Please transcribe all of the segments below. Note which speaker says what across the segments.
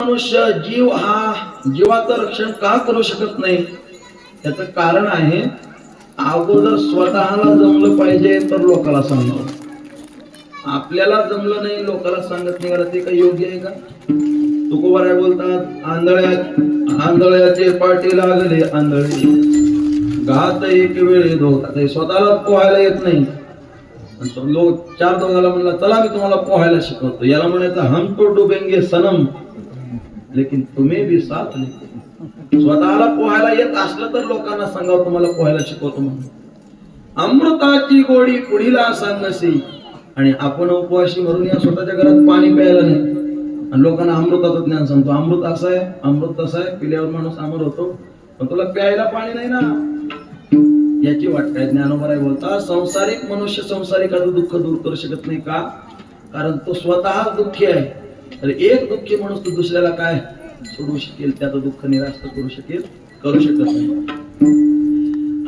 Speaker 1: मनुष्य जीव हा जीवाचं रक्षण का करू शकत नाही, त्याचं कारण आहे अगोदर स्वतःला जमलं पाहिजे तर लोकांना सांगावं. आपल्याला जमलं नाही लोकांना सांगत नाही, ते काही योग्य आहे का? तुकोबाराय बोलतात, आंधळ्याचे पाठी लागले आंधळे घात एक वेळे धोका. स्वतःला पोहायला येत नाही, लोक चार दोघाला म्हणला चला मी तुम्हाला पोहायला शिकवतो, याला म्हणायचं हम तो डुबेंगे सनम लेकिन तुम्ही भी साथ नहीं. स्वतःला पोहायला येत असलं तर लोकांना सांगावं तुम्हाला पोहायला शिकवतो म्हणून. अमृताची गोडी पुढीला सांगसी, आणि आपण उपवाशी मरून या स्वतःच्या घरात पाणी प्यायला नाही आणि लोकांना अमृताचं ज्ञान सांगतो. अमृत असं आहे, अमृत तसं आहे, पिल्यावर माणूस अमर होतो, पण तुला प्यायला पाणी नाही ना, याची वाट काय? ज्ञानोबराय बोलता संसारिक मनुष्य संसारिकाचं दुःख दूर करू शकत नाही का? कारण तो स्वतः दुःखी आहे. तर एक दुःखी माणूस तो दुसऱ्याला काय सोडू शकेल, त्याचं दुःख निरास्त करू शकत नाही.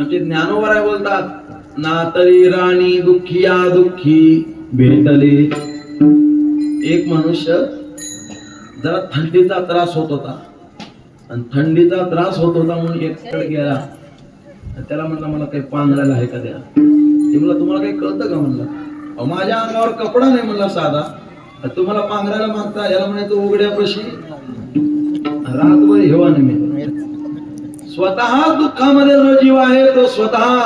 Speaker 1: आमचे ज्ञानोबराय बोलतात, ना तरी राणी दुःखिया दुःखी भेटले. एक मनुष्य जरा थंडीचा त्रास होत होता आणि थंडीचा त्रास होत होता म्हणून एककडे गेला. त्याला म्हणला मला काही पांघरायला आहे का द्या. ते म्हणला तुम्हाला काही कळतं का? म्हणला माझ्या अंगावर कपडा नाही म्हणला साधा, तुम्हाला पांघरायला मागता. याला म्हणायचं उघड्यापाशी रातभर हेवा नाही. स्वतः दुःखामध्ये जो जीव आहे तो स्वतः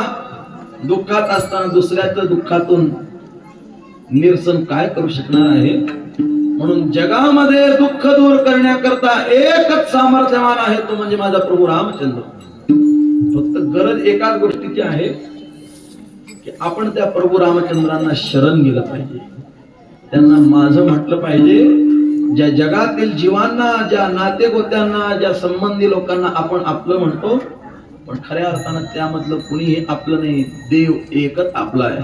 Speaker 1: दुःखात असताना दुसऱ्याच्या दुःखातून निरसन काय करू शकणार आहे? म्हणून जगामध्ये दुःख दूर करण्याकरता एकच सामर्थ्यवान आहे, तो म्हणजे माझा प्रभू रामचंद्र. फक्त गरज एकाच गोष्टीची आहे की आपण त्या प्रभू रामचंद्रांना शरण गेलं पाहिजे, त्यांना माझं म्हटलं पाहिजे. ज्या जगातील जीवांना, ज्या नातेगोत्यांना, ज्या संबंधी लोकांना आपण आपलं म्हणतो, पण खऱ्या अर्थानं त्यामधलं कुणीही आपलं नाही, देव एकच आपला आहे.